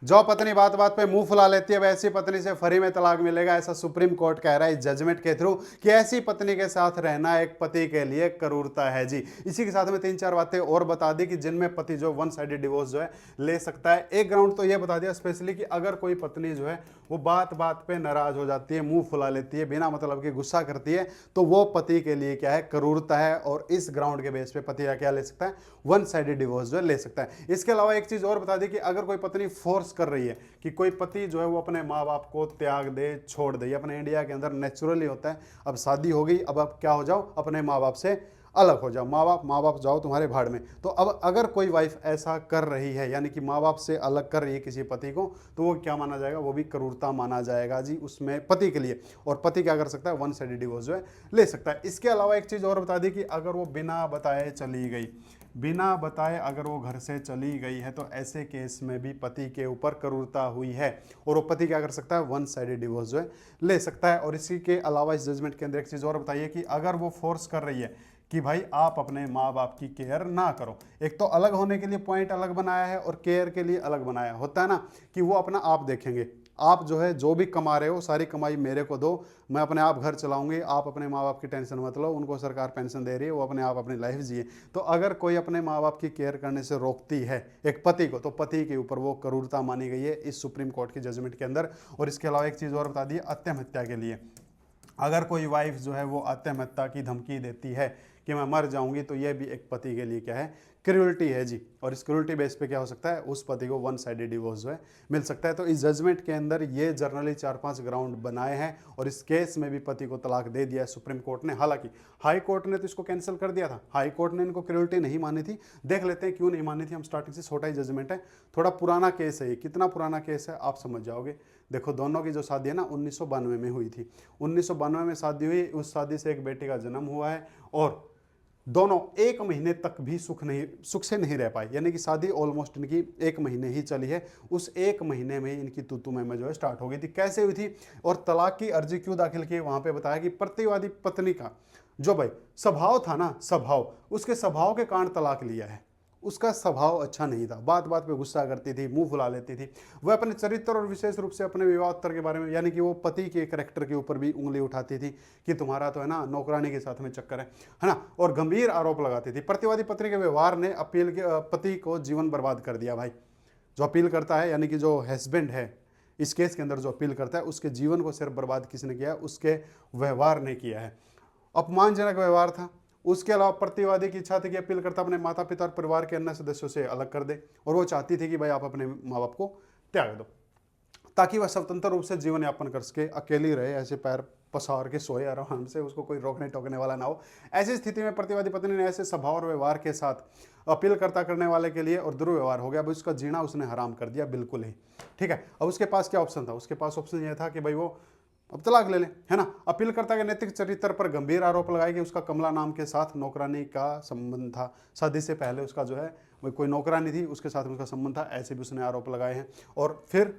जो पत्नी बात बात पे मुंह फुला लेती है वैसी पत्नी से फ्री में तलाक मिलेगा, ऐसा सुप्रीम कोर्ट कह रहा है इस जजमेंट के थ्रू कि ऐसी पत्नी के साथ रहना एक पति के लिए क्रूरता है जी। इसी के साथ में तीन चार बातें और बता दी कि जिनमें पति जो वन साइडेड डिवोर्स जो है ले सकता है। एक ग्राउंड तो ये बता दिया स्पेशली कि अगर कोई पत्नी जो है वो बात बात पे नाराज हो जाती है, मुंह फुला लेती है, बिना मतलब के गुस्सा करती है, तो वो पति के लिए क्या है, क्रूरता है। और इस ग्राउंड के बेस पे पति क्या ले सकता है, वन साइडेड डिवोर्स जो है ले सकता है। इसके अलावा एक चीज और बता दी कि अगर कोई पत्नी फोर्स कर रही है कि कोई पति जो है वो अपने माँ बाप को त्याग दे, छोड़ दे, अपने इंडिया के अंदर नेचुरली होता है, अब शादी हो गई, अब आप क्या हो जाओ, अपने माँ बाप से अलग हो जाओ, माँ बाप जाओ तुम्हारे भाड़ में। तो अब अगर कोई वाइफ ऐसा कर रही है, यानी कि माँ बाप से अलग कर रही है किसी पति को, तो वो क्या माना जाएगा, वो भी क्रूरता माना जाएगा जी उसमें पति के लिए। और पति क्या कर सकता है, वन साइडेड डिवोर्स जो है ले सकता है। इसके अलावा एक चीज़ और बता दी कि अगर वो बिना बताए चली गई, बिना बताए अगर वो घर से चली गई है, तो ऐसे केस में भी पति के ऊपर क्रूरता हुई है और वो पति क्या कर सकता है, वन साइडेड डिवोर्स जो है ले सकता है। और इसी के अलावा इस जजमेंट के अंदर एक चीज़ और बताइए कि अगर वो फोर्स कर रही है कि भाई आप अपने माँ बाप की केयर ना करो, एक तो अलग होने के लिए पॉइंट अलग बनाया है और केयर के लिए अलग बनाया होता है ना, कि वो अपना आप देखेंगे, आप जो है जो भी कमा रहे हो सारी कमाई मेरे को दो, मैं अपने आप घर चलाऊंगी, आप अपने माँ बाप की टेंशन मत लो, उनको सरकार पेंशन दे रही है, वो अपने आप अपनी लाइफ जिए। तो अगर कोई अपने माँ बाप की केयर करने से रोकती है एक पति को, तो पति के ऊपर वो क्रूरता मानी गई है इस सुप्रीम कोर्ट की जजमेंट के अंदर। और इसके अलावा एक चीज़ और बता दी, आत्महत्या के लिए अगर कोई वाइफ जो है वो आत्महत्या की धमकी देती है कि मैं मर जाऊंगी, तो ये भी एक पति के लिए क्या है, क्रूरटी है जी। और इस क्रूरटी बेस पे क्या हो सकता है, उस पति को वन साइडेड डिवोर्स जो है मिल सकता है। तो इस जजमेंट के अंदर ये जर्नली 4-5 ग्राउंड बनाए हैं और इस केस में भी पति को तलाक दे दिया है सुप्रीम कोर्ट ने। हालांकि हाई कोर्ट ने तो इसको कैंसिल कर दिया था, हाई कोर्ट ने इनको क्रूरटी नहीं मानी थी। देख लेते हैं क्यों नहीं मानी थी। हम स्टार्टिंग से, छोटा ही जजमेंट है, थोड़ा पुराना केस है ये। कितना पुराना केस है आप समझ जाओगे। देखो दोनों की जो शादी है ना 1992 में हुई थी, 1992 में शादी हुई, उस शादी से एक बेटी का जन्म हुआ है और दोनों एक महीने तक भी सुख से नहीं रह पाए, यानी कि शादी ऑलमोस्ट इनकी एक महीने ही चली है। उस एक महीने में ही इनकी तूतू में जो है स्टार्ट हो गई थी। कैसे हुई थी और तलाक की अर्जी क्यों दाखिल की, वहां पे बताया कि प्रतिवादी पत्नी का जो भाई स्वभाव था ना, स्वभाव, उसके स्वभाव के कारण तलाक लिया है। उसका स्वभाव अच्छा नहीं था, बात बात पे गुस्सा करती थी, मुंह फुला लेती थी। वह अपने चरित्र और विशेष रूप से अपने विवाहोत्तर के बारे में, यानी कि वो पति के कैरेक्टर के ऊपर भी उंगली उठाती थी कि तुम्हारा तो है ना नौकरानी के साथ में चक्कर है ना, और गंभीर आरोप लगाती थी। प्रतिवादी पत्नी के व्यवहार ने अपील के पति को जीवन बर्बाद कर दिया भाई। जो अपील करता है, यानी कि जो हस्बैंड है इस केस के अंदर जो अपील करता है, उसके जीवन को सिर्फ बर्बाद किसने किया है, उसके व्यवहार ने किया है। अपमानजनक व्यवहार था। उसके अलावा प्रतिवादी की इच्छा थी कि अपील करता अपने माता पिता और परिवार के अन्य सदस्यों से अलग कर दे, और वो चाहती थी कि भाई आप अपने माँ बाप को त्याग दो ताकि वह स्वतंत्र रूप से जीवन यापन कर सके, अकेली रहे, ऐसे पैर पसार के सोए आराम से, उसको कोई रोकने टोकने वाला ना हो। ऐसी स्थिति में प्रतिवादी पत्नी ने ऐसे स्वभाव और व्यवहार के साथ अपीलकर्ता करने वाले के लिए और दुर्व्यवहार हो गया, उसका जीना उसने हराम कर दिया बिल्कुल ही। ठीक है, अब उसके पास क्या ऑप्शन था, उसके पास ऑप्शन यह था कि भाई वो अब तलाक ले ले, है ना। अपीलकर्ता के नैतिक चरित्र पर गंभीर आरोप लगाए कि उसका कमला नाम के साथ नौकरानी का संबंध था, शादी से पहले उसका जो है वो कोई नौकरानी थी, उसके साथ उसका संबंध था, ऐसे भी उसने आरोप लगाए हैं। और फिर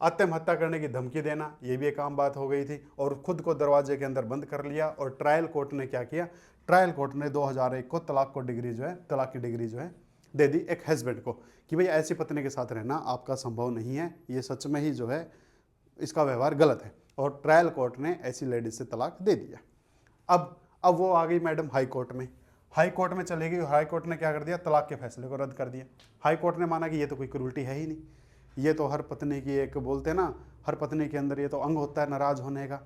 आत्महत्या करने की धमकी देना, ये भी एक आम बात हो गई थी, और खुद को दरवाजे के अंदर बंद कर लिया। और ट्रायल कोर्ट ने क्या किया, ट्रायल कोर्ट ने 2001 को तलाक की डिग्री जो है दे दी एक हस्बैंड को कि भाई ऐसी पत्नी के साथ रहना आपका संभव नहीं है, ये सच में ही जो है इसका व्यवहार गलत है। और ट्रायल कोर्ट ने ऐसी लेडीज से तलाक दे दिया। अब वो आ गई मैडम हाई कोर्ट में, हाई कोर्ट में चली गई। हाई कोर्ट ने क्या कर दिया, तलाक के फैसले को रद्द कर दिया। हाई कोर्ट ने माना कि ये तो कोई क्रूरटी है ही नहीं, ये तो हर पत्नी की एक, बोलते हैं ना, हर पत्नी के अंदर ये तो अंग होता है नाराज होने का,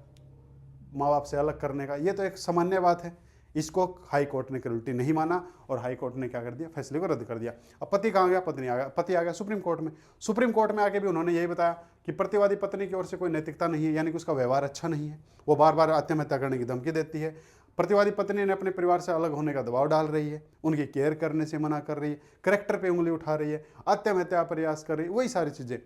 माँ बाप से अलग करने का, ये तो एक सामान्य बात है। इसको हाई कोर्ट ने क्रूरटी नहीं माना और हाई कोर्ट ने क्या कर दिया, फैसले को रद्द कर दिया। अब पति कहाँ गया, पति आ गया सुप्रीम कोर्ट में। सुप्रीम कोर्ट में आके भी उन्होंने यही बताया कि प्रतिवादी पत्नी की ओर से कोई नैतिकता नहीं है, यानी कि उसका व्यवहार अच्छा नहीं है, वो बार बार आत्महत्या करने की धमकी देती है। प्रतिवादी पत्नी ने अपने परिवार से अलग होने का दबाव डाल रही है, उनकी केयर करने से मना कर रही है, करेक्टर पे उंगली उठा रही है, आत्महत्या प्रयास कर रही है, वही सारी चीज़ें।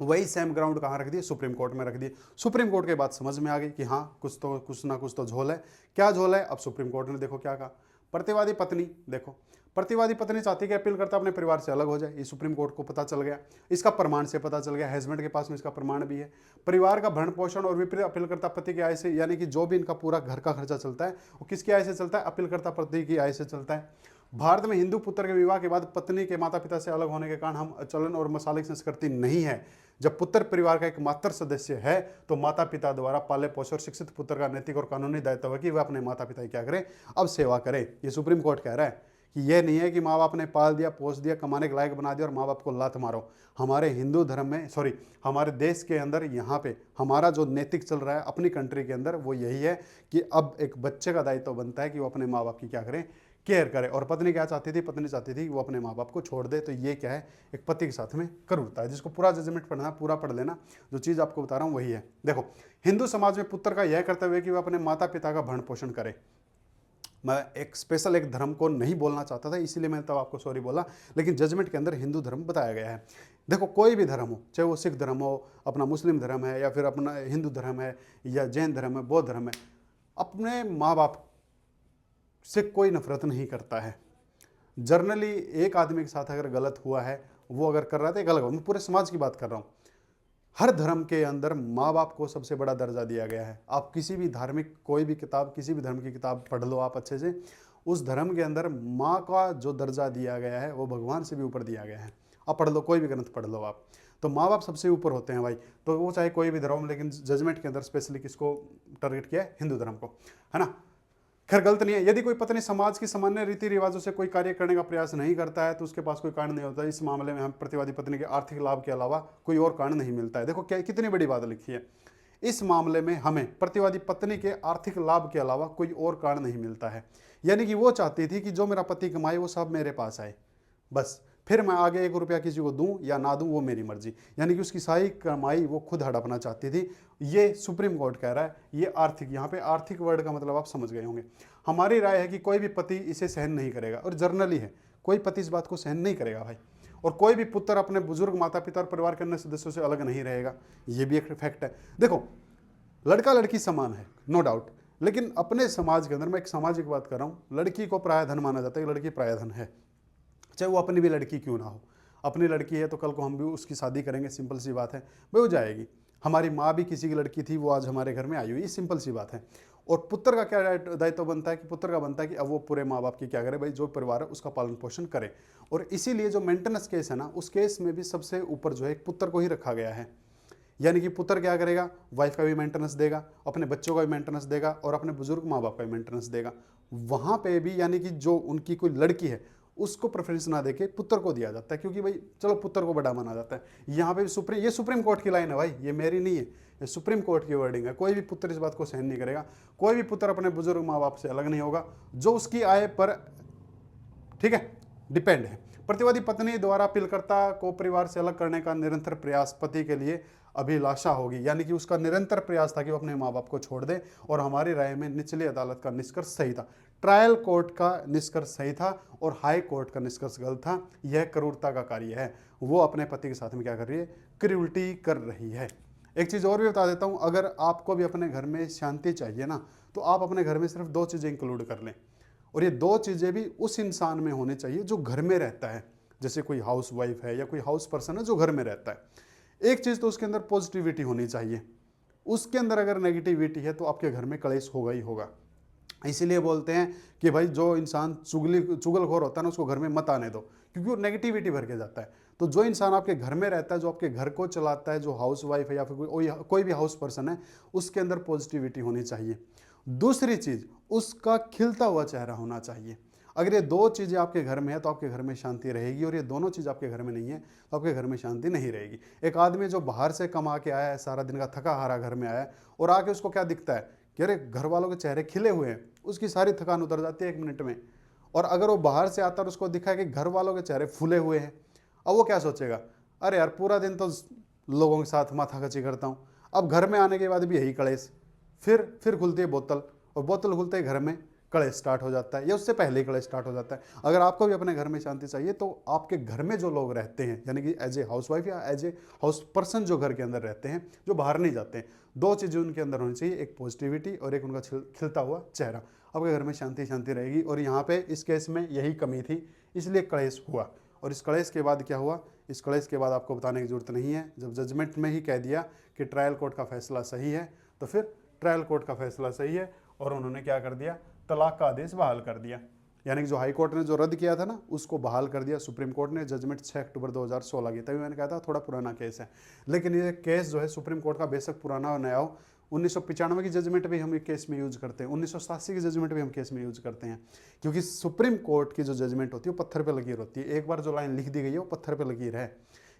वही सेम ग्राउंड कहाँ रख दिए, सुप्रीम कोर्ट में रख दिए। सुप्रीम कोर्ट के बाद समझ में आ गई कि हाँ कुछ ना कुछ तो झोल है। क्या झोल है, अब सुप्रीम कोर्ट ने देखो क्या कहा, प्रतिवादी पत्नी, देखो प्रतिवादी पत्नी चाहती है कि अपील करता अपने परिवार से अलग हो जाए, ये सुप्रीम कोर्ट को पता चल गया, इसका प्रमाण से पता चल गया, हस्बैंड के पास में इसका प्रमाण भी है। परिवार का भरण पोषण और विपरीत अपील करता पति की आय से, यानी कि जो भी इनका पूरा घर का खर्चा चलता है वो किसकी आय से चलता है, अपील करता पति की आय से चलता है। भारत में हिंदू पुत्र के विवाह के बाद पत्नी के माता पिता से अलग होने के कारण हम आचरण और मसालिक संस्कृति नहीं है। जब पुत्र परिवार का एकमात्र सदस्य है तो माता पिता द्वारा पाले पोषे और शिक्षित पुत्र का नैतिक और कानूनी दायित्व है कि वह अपने माता पिता की क्या करे, अब सेवा करे। ये सुप्रीम कोर्ट कह रहा है कि यह नहीं है कि माँ बाप ने पाल दिया, पोस दिया, कमाने के लायक बना दिया और माँ बाप को लात मारो। हमारे हिंदू धर्म में, सॉरी, हमारे देश के अंदर यहाँ पे हमारा जो नैतिक चल रहा है अपनी कंट्री के अंदर, वो यही है कि अब एक बच्चे का दायित्व बनता है कि वो अपने माँ बाप की क्या करें, केयर करे। और पत्नी क्या चाहती थी, पत्नी चाहती थी कि वो अपने माँ बाप को छोड़ दे। तो ये क्या है, एक पति के साथ में क्रूरता है, जिसको पूरा जजमेंट पढ़ना, पूरा पढ़ लेना। जो चीज़ आपको बता रहा हूँ वही है। देखो, हिंदू समाज में पुत्र का यह कर्तव्य है कि वह अपने माता पिता का भरण पोषण करे। मैं एक स्पेशल एक धर्म को नहीं बोलना चाहता था, इसीलिए मैंने तब आपको सॉरी बोला, लेकिन जजमेंट के अंदर हिंदू धर्म बताया गया है। देखो, कोई भी धर्म हो, चाहे वो सिख धर्म हो, अपना मुस्लिम धर्म है, या फिर अपना हिंदू धर्म है, या जैन धर्म है, बौद्ध धर्म है, अपने माँ बाप से कोई नफरत नहीं करता है। जर्नली एक आदमी के साथ अगर गलत हुआ है, वो अगर कर रहा था एक अलग, मैं पूरे समाज की बात कर रहा हूँ। हर धर्म के अंदर माँ बाप को सबसे बड़ा दर्जा दिया गया है। आप किसी भी धार्मिक कोई भी किताब, किसी भी धर्म की किताब पढ़ लो आप अच्छे से, उस धर्म के अंदर माँ का जो दर्जा दिया गया है वो भगवान से भी ऊपर दिया गया है। आप पढ़ लो, कोई भी ग्रंथ पढ़ लो आप, तो माँ बाप सबसे ऊपर होते हैं भाई। तो वो चाहे कोई भी धर्म, लेकिन जजमेंट के अंदर स्पेशली किसको टारगेट किया है, हिंदू धर्म को, है ना। खैर गलत नहीं है, यदि कोई पत्नी समाज की सामान्य रीति रिवाजों से कोई कार्य करने का प्रयास नहीं करता है तो उसके पास कोई कारण नहीं होता। इस मामले में हम प्रतिवादी पत्नी के आर्थिक लाभ के अलावा कोई और कारण नहीं मिलता है। देखो क्या कितनी बड़ी बात लिखी है, इस मामले में हमें प्रतिवादी पत्नी के आर्थिक लाभ के अलावा कोई और कारण नहीं मिलता है। यानी कि वो चाहती थी कि जो मेरा पति कमाए वो सब मेरे पास आए, बस, फिर मैं आगे 1 रुपया किसी को दूं या ना दूं वो मेरी मर्जी। यानी कि उसकी सारी कमाई वो खुद हड़पना चाहती थी। ये सुप्रीम कोर्ट कह रहा है। ये आर्थिक, यहाँ पे आर्थिक वर्ड का मतलब आप समझ गए होंगे। हमारी राय है कि कोई भी पति इसे सहन नहीं करेगा, और जर्नली है, कोई पति इस बात को सहन नहीं करेगा भाई। और कोई भी पुत्र अपने बुजुर्ग माता पिता और परिवार के अन्य सदस्यों से अलग नहीं रहेगा, ये भी एक फैक्ट है। देखो, लड़का लड़की समान है, नो डाउट, लेकिन अपने समाज के अंदर, मैं एक सामाजिक बात कर रहा हूँ, लड़की को प्राय धन माना जाता है, लड़की प्राय धन है, चाहे वो अपनी भी लड़की क्यों ना हो। अपनी लड़की है तो कल को हम भी उसकी शादी करेंगे, सिंपल सी बात है, भाई हो जाएगी। हमारी माँ भी किसी की लड़की थी, वो आज हमारे घर में आई हुई, सिंपल सी बात है। और पुत्र का क्या दायित्व बनता है कि पुत्र का बनता है कि अब वो पूरे माँ बाप की क्या करे, भाई जो परिवार है उसका पालन पोषण करे। और इसीलिए जो मेंटेनेंस केस है ना, उस केस में भी सबसे ऊपर जो है एक पुत्र को ही रखा गया है। यानी कि पुत्र क्या करेगा, वाइफ का भी मेंटेनेंस देगा, अपने बच्चों का भी मेंटेनेंस देगा, और अपने बुजुर्ग माँ बाप का भी मेंटेनेंस देगा। वहाँ पे भी यानी कि जो उनकी कोई लड़की है उसको प्रेफरेंस ना देके पुत्र को दिया जाता है, क्योंकि भाई चलो पुत्र को बड़ा माना जाता है। यहाँ पे ये सुप्रीम कोर्ट की लाइन है भाई, ये मेरी नहीं है, ये सुप्रीम कोर्ट की वर्डिंग है। कोई भी पुत्र इस बात को सहन नहीं करेगा, कोई भी पुत्र अपने बुजुर्ग माँ बाप से अलग नहीं होगा, जो उसकी आय पर, ठीक है, डिपेंड है। प्रतिवादी पत्नी द्वारा अपीलकर्ता को परिवार से अलग करने का निरंतर प्रयास पति के लिए अभिलाषा होगी। यानी कि उसका निरंतर प्रयास था कि वो अपने माँ बाप को छोड़ दे, और हमारी राय में निचली अदालत का निष्कर्ष सही था, ट्रायल कोर्ट का निष्कर्ष सही था, और हाई कोर्ट का निष्कर्ष गलत था। यह क्रूरता का कार्य है, वो अपने पति के साथ में क्या कर रही है, क्रूरटी कर रही है। एक चीज़ और भी बता देता हूँ, अगर आपको भी अपने घर में शांति चाहिए ना, तो आप अपने घर में सिर्फ 2 चीज़ें इंक्लूड कर लें, और ये 2 चीज़ें भी उस इंसान में होनी चाहिए जो घर में रहता है। जैसे कोई हाउस वाइफ है या कोई हाउस पर्सन है जो घर में रहता है। एक चीज़ तो उसके अंदर पॉजिटिविटी होनी चाहिए, उसके अंदर अगर नेगेटिविटी है तो आपके घर में कलेश होगा ही होगा। इसीलिए बोलते हैं कि भाई जो इंसान चुगलखोर होता है ना, उसको घर में मत आने दो, क्योंकि वो नेगेटिविटी भर के जाता है। तो जो इंसान आपके घर में रहता है, जो आपके घर को चलाता है, जो हाउस वाइफ है या फिर कोई भी हाउस पर्सन है, उसके अंदर पॉजिटिविटी होनी चाहिए। दूसरी चीज़, उसका खिलता हुआ चेहरा होना चाहिए। अगर ये 2 चीज़ें आपके घर में है तो आपके घर में शांति रहेगी, और ये दोनों चीज़ आपके घर में नहीं है तो आपके घर में शांति नहीं रहेगी। एक आदमी जो बाहर से कमा के आया है, सारा दिन का थका हारा घर में आया है, और आके उसको क्या दिखता है कि अरे घर वालों के चेहरे खिले हुए हैं, उसकी सारी थकान उतर जाती है 1 मिनट में। और अगर वो बाहर से आता है और उसको दिखा है कि घर वालों के चेहरे फूले हुए हैं, अब वो क्या सोचेगा, अरे यार पूरा दिन तो लोगों के साथ माथाकची करता हूँ, अब घर में आने के बाद भी यही कलेश। फिर खुलती है बोतल, और बोतल खुलते ही घर में कलेश स्टार्ट हो जाता है, या उससे पहले ही कलेश स्टार्ट हो जाता है। अगर आपको भी अपने घर में शांति चाहिए तो आपके घर में जो लोग रहते हैं, यानी कि एज ए हाउस वाइफ या एज ए हाउस पर्सन जो घर के अंदर रहते हैं, जो बाहर नहीं जाते हैं, 2 चीज़ें उनके अंदर होनी चाहिए, एक पॉजिटिविटी और एक उनका खिलता हुआ चेहरा। आपके घर में शांति शांति रहेगी। और यहाँ पे इस केस में यही कमी थी, इसलिए कलेश हुआ। और इस कलेश के बाद क्या हुआ, इस कलेश के बाद आपको बताने की जरूरत नहीं है। जब जजमेंट में ही कह दिया कि ट्रायल कोर्ट का फैसला सही है, तो फिर ट्रायल कोर्ट का फैसला सही है, और उन्होंने क्या कर दिया, तलाक का आदेश बहाल कर दिया। यानी कि जो हाई कोर्ट ने जो रद्द किया था ना, उसको बहाल कर दिया सुप्रीम कोर्ट ने। जजमेंट 6 अक्टूबर 2016 की। तभी मैंने कहा था थोड़ा पुराना केस है, लेकिन ये केस जो है सुप्रीम कोर्ट का बेशक पुराना और नया हो, 1995 की जजमेंट भी हम केस में यूज करते हैं, 1987 की जजमेंट भी हम केस में यूज करते हैं, क्योंकि सुप्रीम कोर्ट की जो जजमेंट होती है वो पत्थर पर लकीर होती है। एक बार जो लाइन लिख दी गई है वो पत्थर पर लकीर है।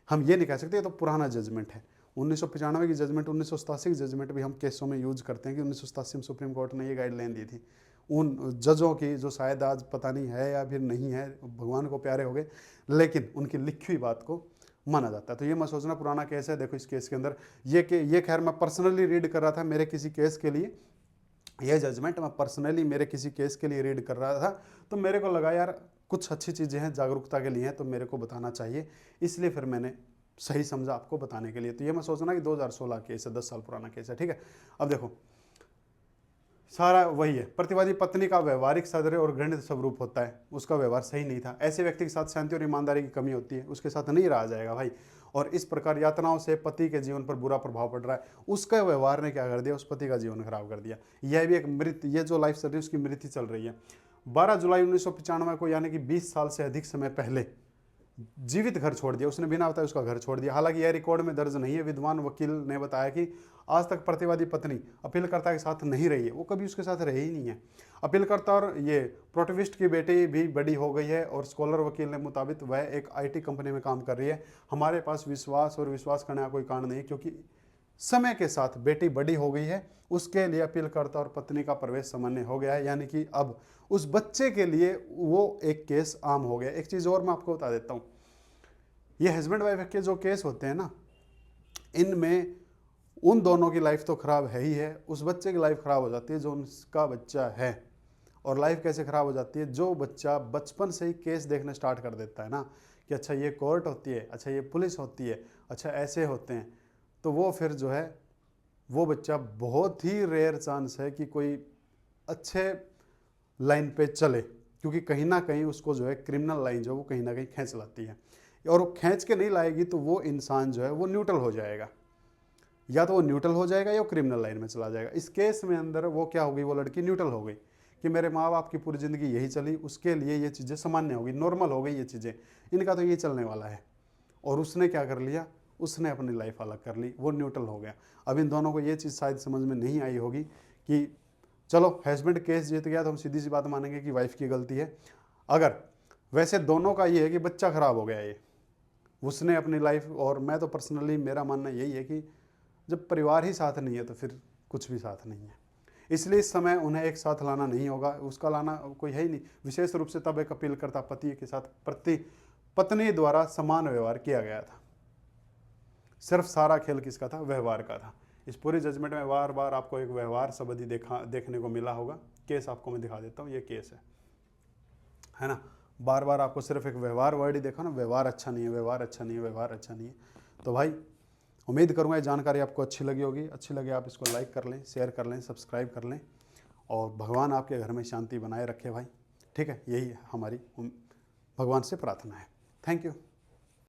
हम ये नहीं कह सकते ये तो पुराना जजमेंट है। 1995 की जजमेंट, 1987 की जजमेंट भी हम केसों में यूज करते हैं कि 1987 में सुप्रीम कोर्ट ने ये गाइडलाइन दी थी उन जजों की, जो शायद आज पता नहीं है या फिर नहीं है, भगवान को प्यारे हो गए, लेकिन उनकी लिखी हुई बात को माना जाता है। तो ये मत सोचना पुराना केस है। देखो इस केस के अंदर ये खैर मैं पर्सनली रीड कर रहा था मेरे किसी केस के लिए, ये जजमेंट मैं पर्सनली मेरे किसी केस के लिए रीड कर रहा था, तो मेरे को लगा यार कुछ अच्छी चीज़ें हैं, जागरूकता के लिए हैं, तो मेरे को बताना चाहिए, इसलिए फिर मैंने सही समझा आपको बताने के लिए। तो ये मैं सोचना कि 2016 केस है, 10 साल पुराना केस है, ठीक है। अब देखो सारा वही है, प्रतिवादी पत्नी का व्यवहारिक सदर्य और घृणित स्वरूप होता है, उसका व्यवहार सही नहीं था, ऐसे व्यक्ति के साथ शांति और ईमानदारी की कमी होती है, उसके साथ नहीं रहा जाएगा भाई, और इस प्रकार यातनाओं से पति के जीवन पर बुरा प्रभाव पड़ रहा है। उसका व्यवहार ने क्या कर दिया, उस पति का जीवन खराब कर दिया। यह भी एक मृत, ये जो लाइफ चल रही है उसकी मृत्यु चल रही है। 12 जुलाई 1995 को, यानी कि 20 साल से अधिक समय पहले जीवित घर छोड़ दिया उसने, बिना बताए उसका घर छोड़ दिया। हालांकि यह रिकॉर्ड में दर्ज नहीं है। विद्वान वकील ने बताया कि आज तक प्रतिवादी पत्नी अपीलकर्ता के साथ नहीं रही है, वो कभी उसके साथ रही ही नहीं है। अपीलकर्ता और ये प्रोटोविस्ट की बेटी भी बड़ी हो गई है, और स्कॉलर वकील ने मुताबिक वह एक IT कंपनी में काम कर रही है। हमारे पास विश्वास करने का कोई कारण नहीं, क्योंकि समय के साथ बेटी बड़ी हो गई है, उसके लिए अपीलकर्ता और पत्नी का प्रवेश सामान्य हो गया है, यानी कि अब उस बच्चे के लिए वो एक केस आम हो गया। एक चीज़ और मैं आपको बता देता हूँ, ये हस्बैंड वाइफ के जो केस होते हैं ना, इनमें उन दोनों की लाइफ तो ख़राब है ही है, उस बच्चे की लाइफ ख़राब हो जाती है जो उनका बच्चा है। और लाइफ कैसे ख़राब हो जाती है, जो बच्चा बचपन से ही केस देखने स्टार्ट कर देता है ना, कि अच्छा ये कोर्ट होती है, अच्छा ये पुलिस होती है, अच्छा ऐसे होते हैं, तो वो फिर जो है वो बच्चा बहुत ही रेयर चांस है कि कोई अच्छे लाइन पे चले, क्योंकि कहीं ना कहीं उसको जो है क्रिमिनल लाइन जो वो कहीं ना कहीं खींच लाती है, और वो खींच के नहीं लाएगी तो वो इंसान जो है वो न्यूट्रल हो जाएगा, या तो वो न्यूट्रल हो जाएगा या वो क्रिमिनल लाइन में चला जाएगा। इस केस में अंदर वो क्या हो गई, वो लड़की न्यूट्रल हो गई कि मेरे माँ बाप की पूरी ज़िंदगी यही चली, उसके लिए ये चीज़ें सामान्य हो गई, नॉर्मल हो गई ये चीज़ें, इनका तो ये चलने वाला है। और उसने क्या कर लिया, उसने अपनी लाइफ अलग कर ली, वो न्यूट्रल हो गया। अब इन दोनों को ये चीज़ शायद समझ में नहीं आई होगी कि चलो हस्बैंड केस जीत गया तो हम सीधी सी बात मानेंगे कि वाइफ की गलती है। अगर वैसे दोनों का ये है कि बच्चा ख़राब हो गया, ये उसने अपनी लाइफ, और मैं तो पर्सनली मेरा मानना यही है कि जब परिवार ही साथ नहीं है तो फिर कुछ भी साथ नहीं है। इसलिए इस समय उन्हें एक साथ लाना नहीं होगा, उसका लाना कोई है ही नहीं। विशेष रूप से तब एक अपीलकर्ता पति के साथ पत्नी द्वारा समान व्यवहार किया गया था। सिर्फ सारा खेल किसका था, व्यवहार का था। इस पूरी जजमेंट में बार बार आपको एक व्यवहार शब्द ही देखने को मिला होगा। केस आपको मैं दिखा देता हूँ, ये केस है ना, बार बार आपको सिर्फ एक व्यवहार वर्ड ही देखा ना, व्यवहार अच्छा नहीं है, व्यवहार अच्छा नहीं है, व्यवहार अच्छा नहीं है। तो भाई उम्मीद करूँगा ये जानकारी आपको अच्छी लगी होगी। अच्छी लगे आप इसको लाइक कर लें, शेयर कर लें, सब्सक्राइब कर लें, और भगवान आपके घर में शांति बनाए रखे भाई, ठीक है। यही हमारी भगवान से प्रार्थना है। Thank you.